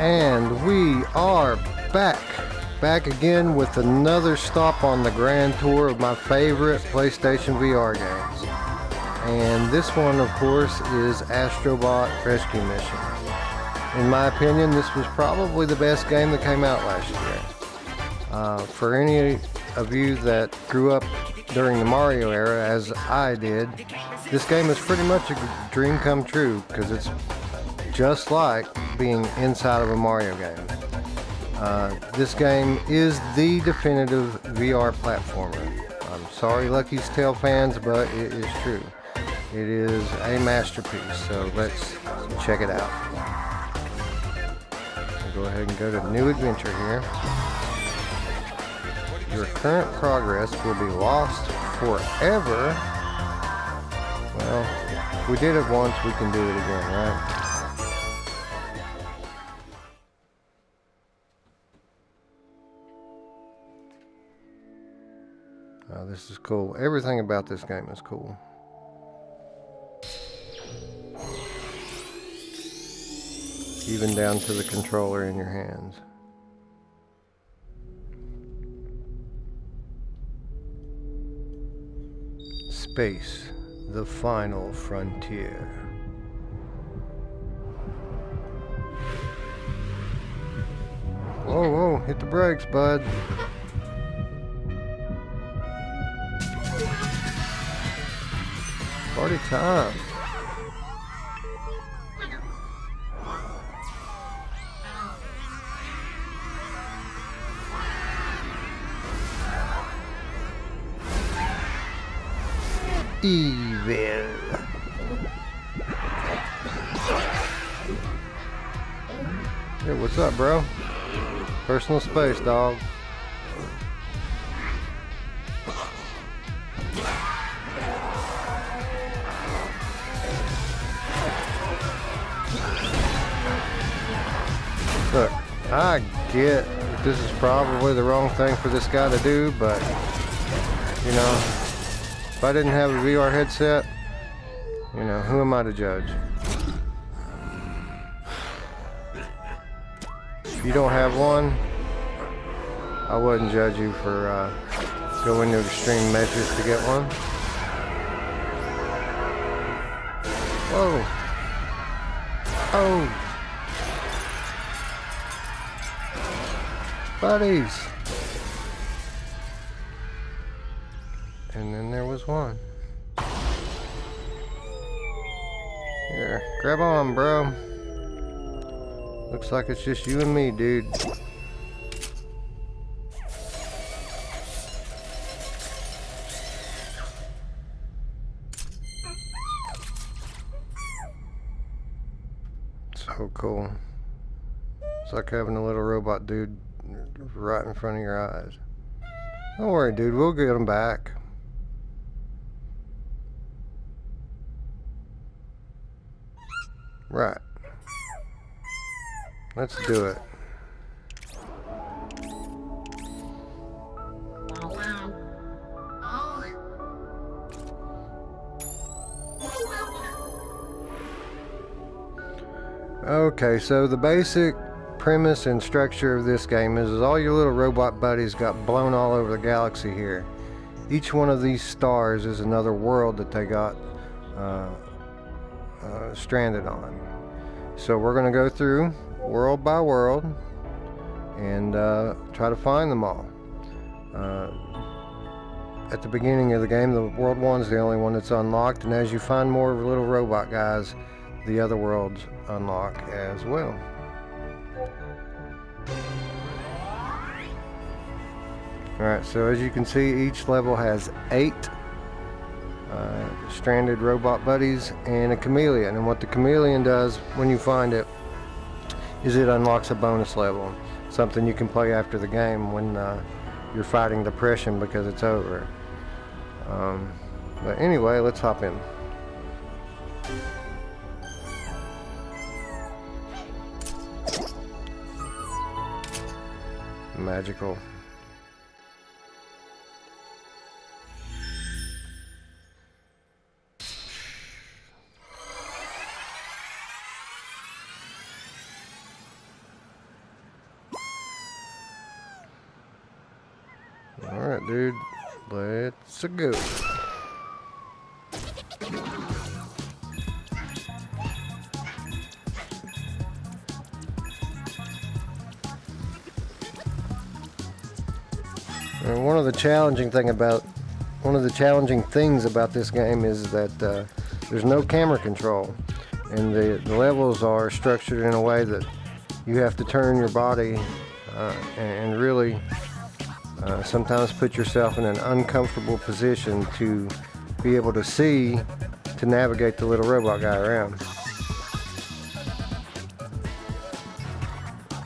And we are back again with another stop on the grand tour of my favorite PlayStation VR games. And this one, of course, is Astro Rescue Mission. In my opinion, this was probably the best game that came out last year. For any of you that grew up during the Mario era, as I did, this game is pretty much a dream come true because it's just like being inside of a Mario game. This game is the definitive VR platformer. I'm sorry, Lucky's Tale fans, but it is true. It is a masterpiece, so let's check it out. I'll go ahead and go to New Adventure here. Your current progress will be lost forever. Well, if we did it once, we can do it again, right? This is cool. Everything about this game is cool. Even down to the controller in your hands. Space, the final frontier. Whoa, whoa, hit the brakes, bud. Party time. Evil. Hey, what's up, bro? Personal space, dog. Look, I get that this is probably the wrong thing for this guy to do, but, you know, if I didn't have a VR headset, you know, who am I to judge? If you don't have one, I wouldn't judge you for going to extreme measures to get one. Whoa. Oh. Buddies. And then there was one. Here, grab on, bro. Looks like it's just you and me, dude. So cool. It's like having a little robot dude right in front of your eyes. Don't worry, dude, we'll get him back. Right. Let's do it. Okay, so the basic premise and structure of this game is all your little robot buddies got blown all over the galaxy here. Each one of these stars is another world that they got stranded on. So we're going to go through world by world and try to find them all. At the beginning of the game, the world 1 is the only one that's unlocked, and as you find more little robot guys, the other worlds unlock as well. Alright, so as you can see, each level has 8 stranded robot buddies and a chameleon. And what the chameleon does when you find it is it unlocks a bonus level. Something you can play after the game when you're fighting depression because it's over. But anyway, let's hop in. Magical. Alright, dude. Let's go. And one of the challenging things about this game is that there's no camera control, and the levels are structured in a way that you have to turn your body and really sometimes put yourself in an uncomfortable position to be able to see, to navigate the little robot guy around.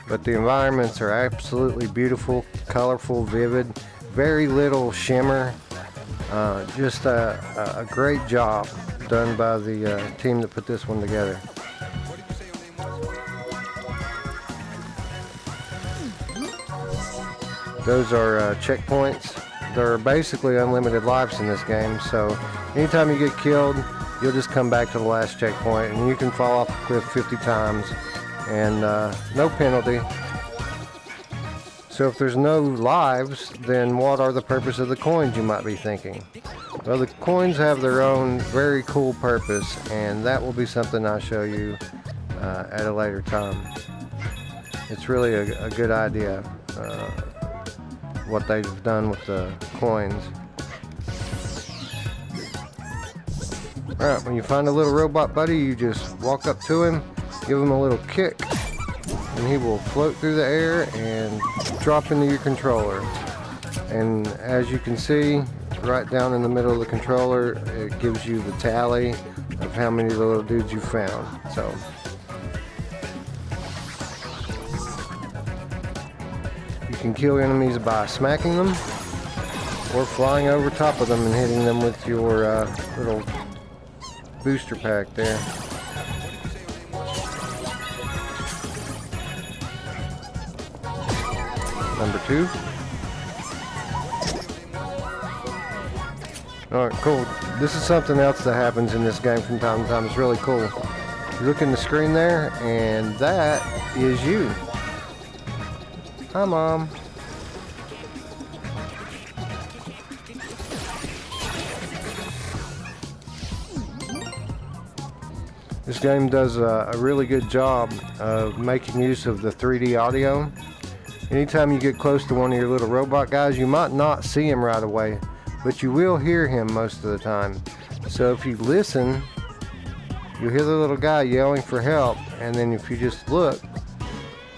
But the environments are absolutely beautiful, colorful, vivid, very little shimmer. Just a great job done by the team that put this one together. Those are checkpoints. There are basically unlimited lives in this game, so anytime you get killed, you'll just come back to the last checkpoint, and you can fall off the cliff 50 times, and no penalty. So if there's no lives, then what are the purpose of the coins, you might be thinking? Well, the coins have their own very cool purpose, and that will be something I'll show you at a later time. It's really a good idea, what they've done with the coins. Alright, when you find a little robot buddy, you just walk up to him, give him a little kick, and he will float through the air and drop into your controller. And as you can see, right down in the middle of the controller, it gives you the tally of how many little dudes you found. So you can kill enemies by smacking them or flying over top of them and hitting them with your little booster pack there. Number 2. Alright, cool. This is something else that happens in this game from time to time. It's really cool. You look in the screen there, and that is you. Hi, Mom. This game does a really good job of making use of the 3D audio. Anytime you get close to one of your little robot guys, you might not see him right away, but you will hear him most of the time. So if you listen, you'll hear the little guy yelling for help, and then if you just look,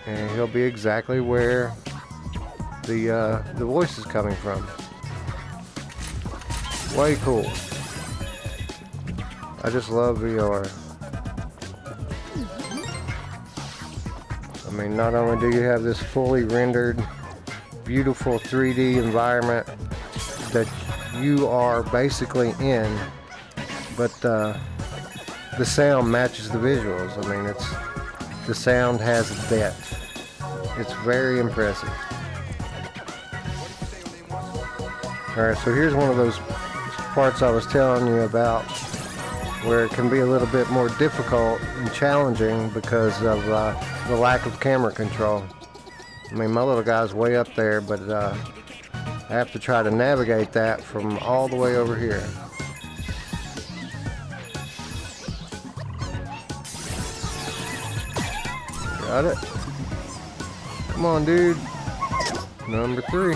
and he'll be exactly where the voice is coming from. Way cool. I just love VR. I mean, not only do you have this fully rendered, beautiful 3D environment that you are basically in, but the sound matches the visuals. I mean, the sound has depth. It's very impressive. Alright, so here's one of those parts I was telling you about where it can be a little bit more difficult and challenging because of the lack of camera control. I mean, my little guy's way up there, but I have to try to navigate that from all the way over here. Got it? Come on, dude. Number 3.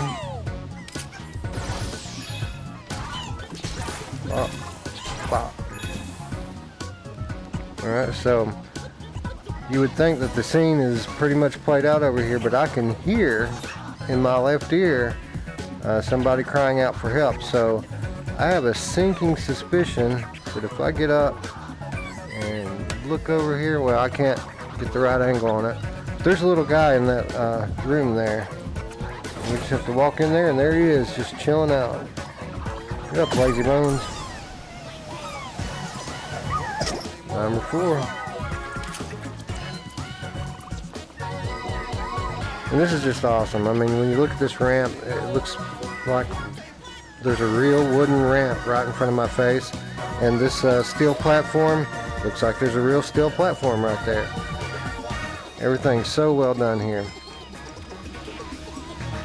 Pop. Pop. Alright, so you would think that the scene is pretty much played out over here, but I can hear in my left ear somebody crying out for help. So I have a sinking suspicion that if I get up and look over here, well, I can't get the right angle on it. There's a little guy in that room there. We just have to walk in there, and there he is, just chilling out. Get up, lazy bones. Number 4. And this is just awesome. I mean, when you look at this ramp, it looks like there's a real wooden ramp right in front of my face. And this steel platform looks like there's a real steel platform right there. Everything's so well done here.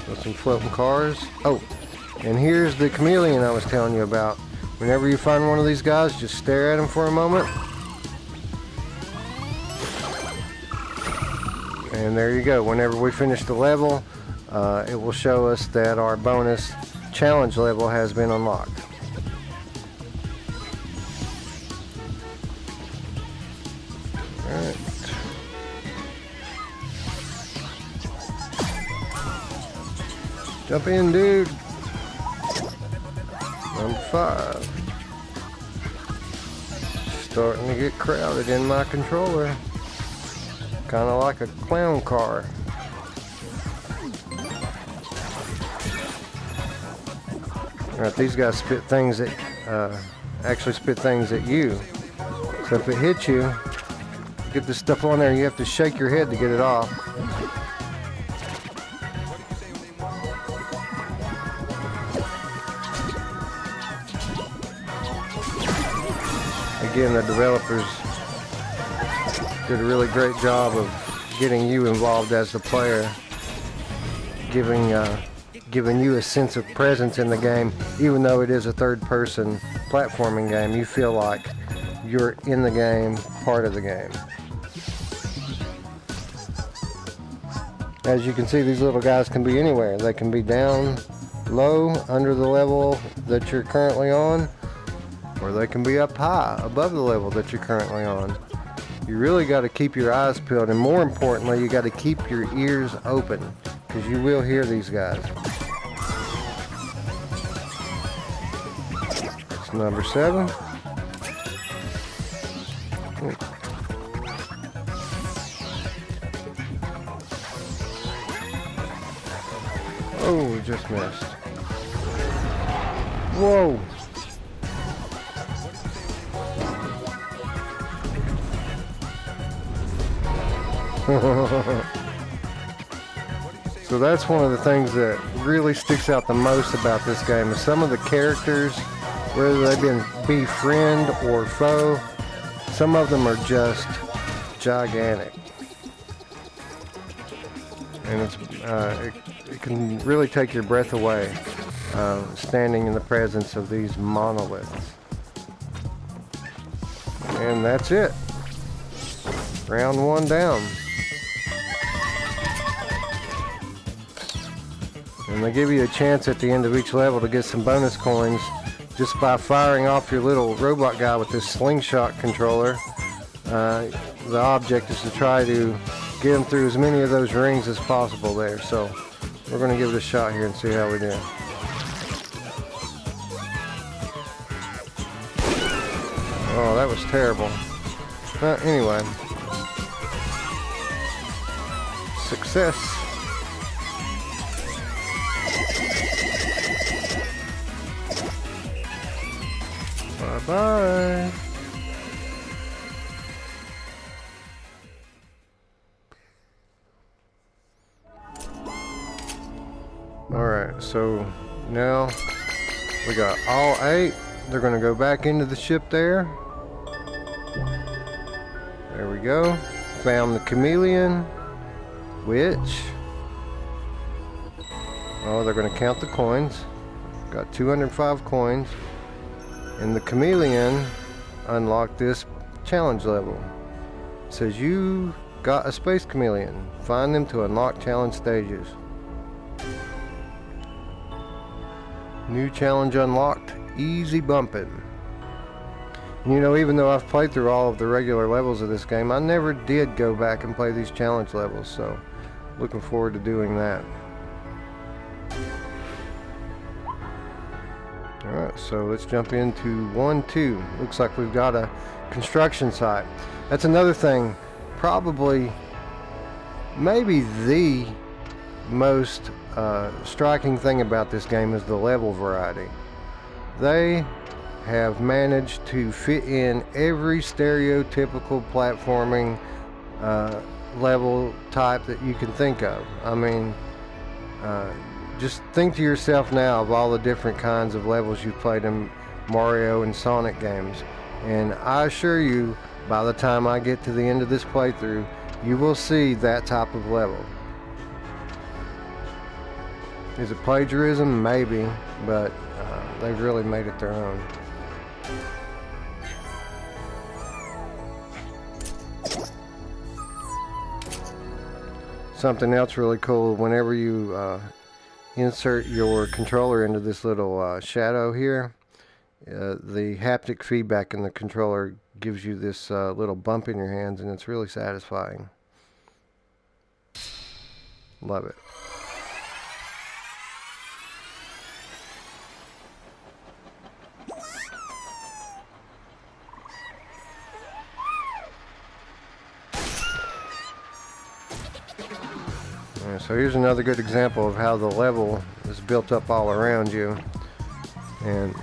With some floating cars. Oh, And here's the chameleon I was telling you about. Whenever you find one of these guys, just stare at him for a moment. And there you go. Whenever we finish the level, it will show us that our bonus challenge level has been unlocked. Alright. Jump in, dude. Number 5. Starting to get crowded in my controller. Kind of like a clown car. Alright, these guys spit things that actually spit things at you. So if it hits you, get this stuff on there, you have to shake your head to get it off. Again, the developers did a really great job of getting you involved as the player, giving you a sense of presence in the game. Even though it is a third-person platforming game, you feel like you're in the game, part of the game. As you can see, these little guys can be anywhere. They can be down low under the level that you're currently on, or they can be up high above the level that you're currently on. You really got to keep your eyes peeled, and more importantly, you got to keep your ears open, because you will hear these guys. It's number 7. Oh, we just missed. Whoa! So that's one of the things that really sticks out the most about this game is some of the characters, whether they be friend or foe, some of them are just gigantic. And it can really take your breath away standing in the presence of these monoliths. And that's it. Round 1 down. And they give you a chance at the end of each level to get some bonus coins just by firing off your little robot guy with this slingshot controller. The object is to try to get him through as many of those rings as possible there. So we're going to give it a shot here and see how we do. Oh, that was terrible. Anyway. Success. Bye-bye. Alright, so now we got all 8. They're going to go back into the ship there. There we go. Found the chameleon, which... oh, they're going to count the coins. Got 205 coins. And the chameleon unlocked this challenge level. It says you got a space chameleon. Find them to unlock challenge stages. New challenge unlocked. Easy bumping. You know, even though I've played through all of the regular levels of this game, I never did go back and play these challenge levels. So, looking forward to doing that. Alright, so let's jump into 1-2. Looks like we've got a construction site. That's another thing, probably, maybe the most striking thing about this game is the level variety. They have managed to fit in every stereotypical platforming level type that you can think of. I mean, just think to yourself now of all the different kinds of levels you've played in Mario and Sonic games, and I assure you, by the time I get to the end of this playthrough, you will see that type of level. Is it plagiarism? Maybe, but they've really made it their own. Something else really cool, whenever you insert your controller into this little shadow here, the haptic feedback in the controller gives you this little bump in your hands, and it's really satisfying. Love it. So here's another good example of how the level is built up all around you, and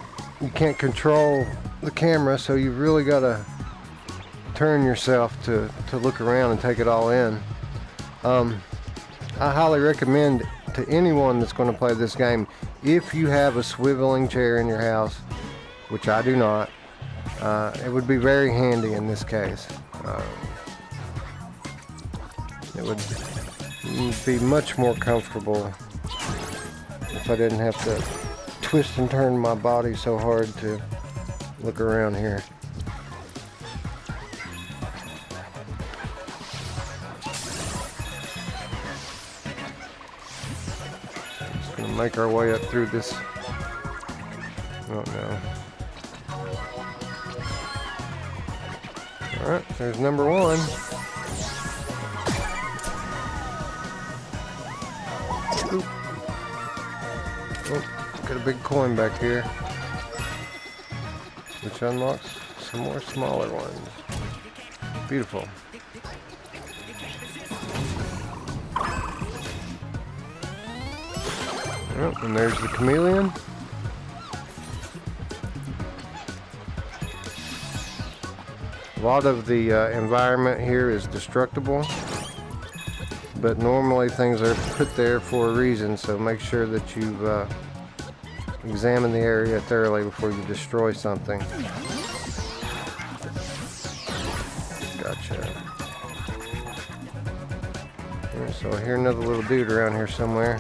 you can't control the camera, so you really got to turn yourself to look around and take it all in. I highly recommend to anyone that's going to play this game, if you have a swiveling chair in your house, which I do not, it would be very handy in this case. It would be much more comfortable if I didn't have to twist and turn my body so hard to look around here. Just gonna make our way up through this. Oh no. Alright, there's number one. Oh, got a big coin back here, which unlocks some more smaller ones. Beautiful. Oh, and there's the chameleon. A lot of the environment here is destructible, but normally things are put there for a reason, so make sure that you've examined the area thoroughly before you destroy something. Gotcha. So I hear another little dude around here somewhere.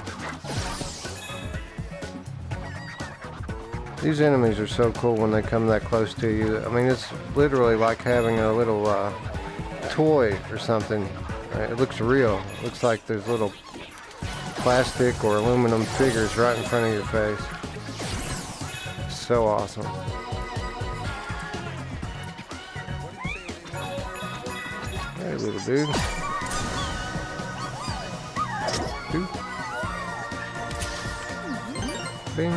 These enemies are so cool when they come that close to you. I mean, it's literally like having a little toy or something. It looks real. It looks like there's little plastic or aluminum figures right in front of your face. So awesome. Hey, little dude. Two. Bing.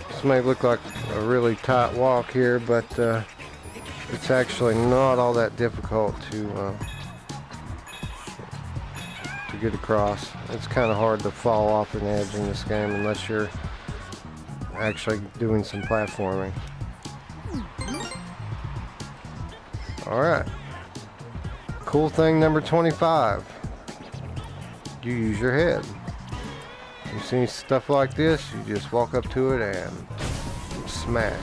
This may look like a really tight walk here, but it's actually not all that difficult to get across. It's kind of hard to fall off an edge in this game unless you're actually doing some platforming. Alright. Cool thing number 25. You use your head. You see stuff like this, you just walk up to it and smash.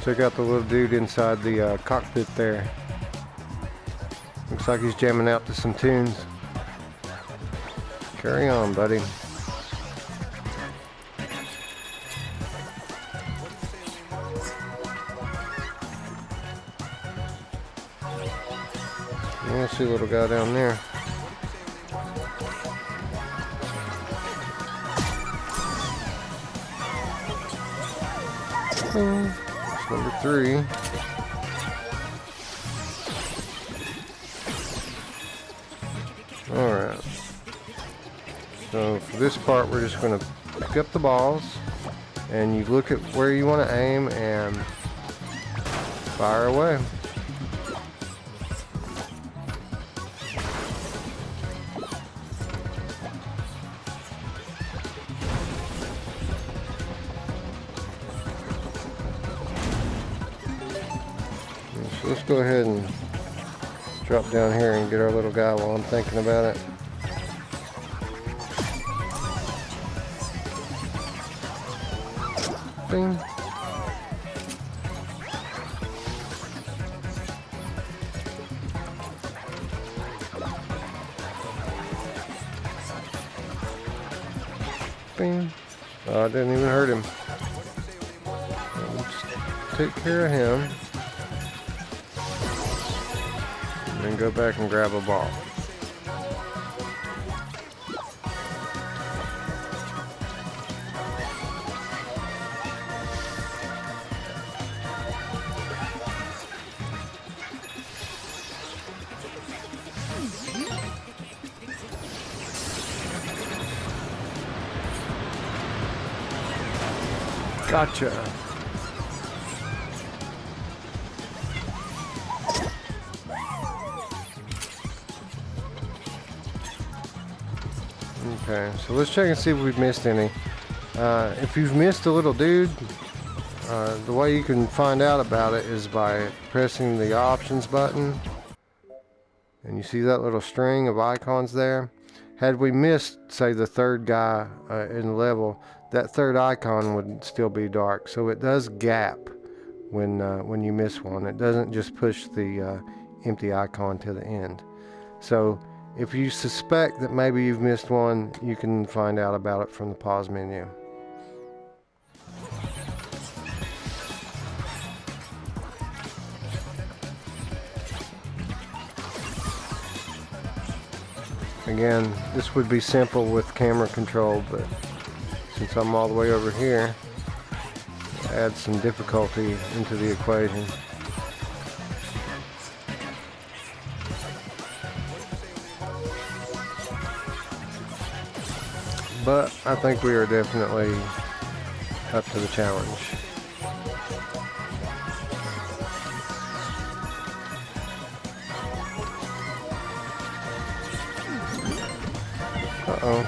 Check out the little dude inside the cockpit there. Looks like he's jamming out to some tunes. Carry on, buddy. Yeah, I see a little guy down there. Number 3. Alright. So for this part we're just going to pick up the balls and you look at where you want to aim and fire away. So let's go ahead and drop down here and get our little guy while I'm thinking about it. Bing. Bing. Oh, I didn't even hurt him. Just take care of him. And then go back and grab a ball. Gotcha. Okay, so let's check and see if we've missed any. If you've missed a little dude, the way you can find out about it is by pressing the options button. And you see that little string of icons there? Had we missed, say, the third guy in the level, that third icon would still be dark. So it does gap when you miss one. It doesn't just push the empty icon to the end. So if you suspect that maybe you've missed one, you can find out about it from the pause menu. Again, this would be simple with camera control, but since I'm all the way over here, it adds some difficulty into the equation. But I think we are definitely up to the challenge. Uh-oh.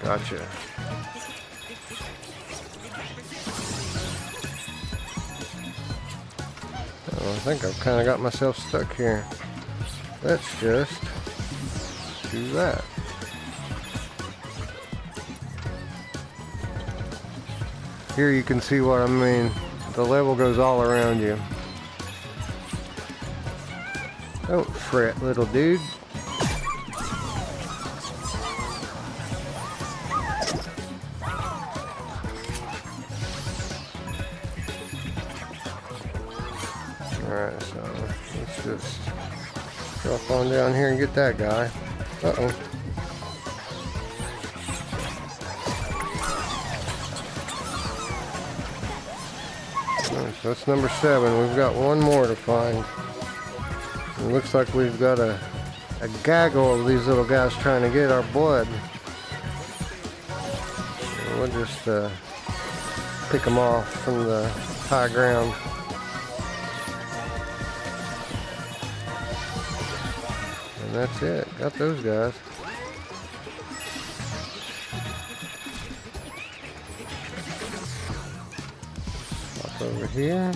Gotcha. Oh, I think I've kind of got myself stuck here. Let's just do that. Here you can see what I mean. The level goes all around you. Don't fret, little dude. Alright, so let's just drop on down here and get that guy. Uh-oh. So that's number 7. We've got one more to find. It looks like we've got a gaggle of these little guys trying to get our blood. And we'll just pick them off from the high ground. And that's it. Got those guys. Pop over here.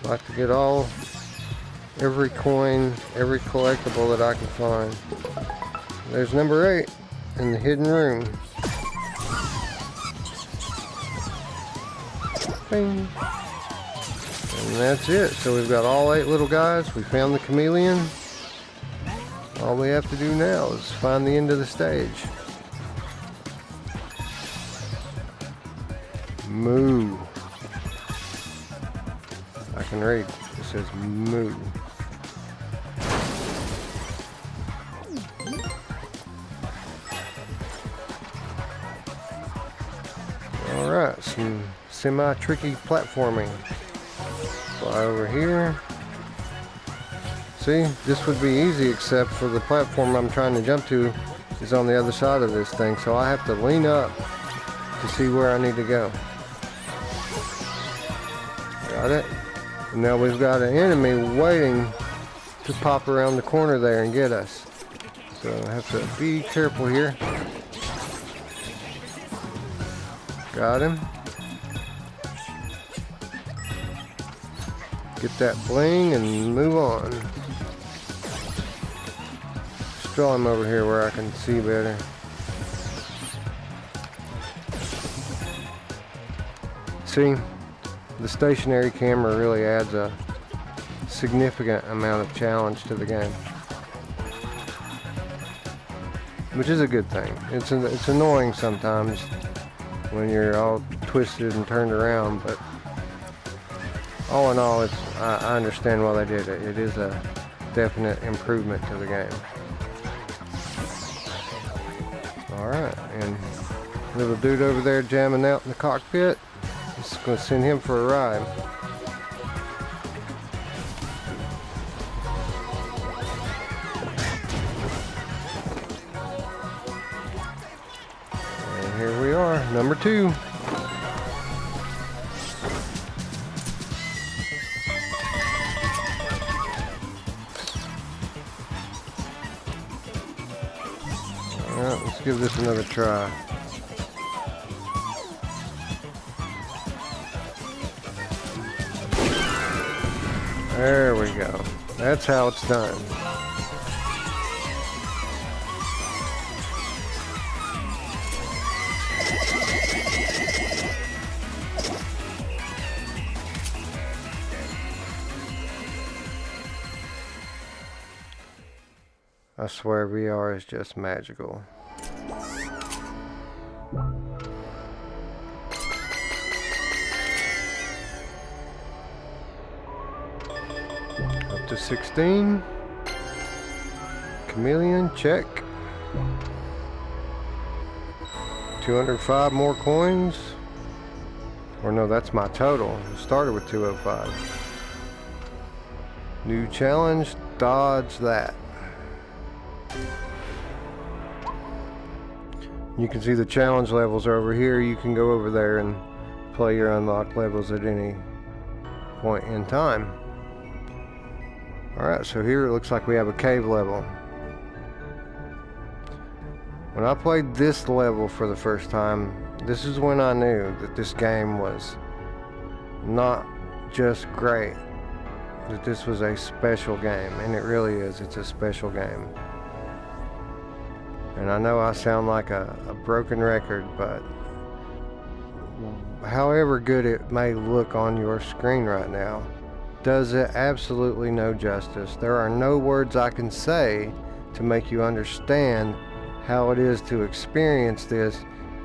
Like to get every coin, every collectible that I can find. There's number 8 in the hidden room. Bing. And that's it. So we've got all 8 little guys. We found the chameleon. All we have to do now is find the end of the stage. Moo. I can read. It says moo. Alright, some semi-tricky platforming. Fly over here. See, this would be easy except for the platform I'm trying to jump to is on the other side of this thing, so I have to lean up to see where I need to go. Got it? And now we've got an enemy waiting to pop around the corner there and get us. So I have to be careful here. Got him. Get that bling and move on. Just draw him over here where I can see better. See, the stationary camera really adds a significant amount of challenge to the game. which is a good thing. It's annoying sometimes when you're all twisted and turned around, but all in all, I understand why they did it. It is a definite improvement to the game. Alright, and little dude over there jamming out in the cockpit, just going to send him for a ride. And here we are, number 2. Alright, let's give this another try. There we go. That's how it's done. I swear VR is just magical. Up to 16. Chameleon, check. 205 more coins. Or no, that's my total. It started with 205. New challenge, dodge that. You can see the challenge levels are over here. You can go over there and play your unlocked levels at any point in time. Alright, so here it looks like we have a cave level. When I played this level for the first time, this is when I knew that this game was not just great, that this was a special game, and it really is. It's a special game. And I know I sound like a broken record, but however good it may look on your screen right now, does it absolutely no justice. There are no words I can say to make you understand how it is to experience this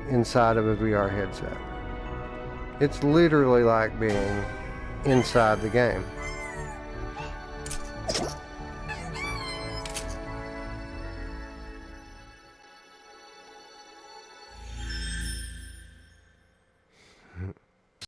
inside of a VR headset. It's literally like being inside the game.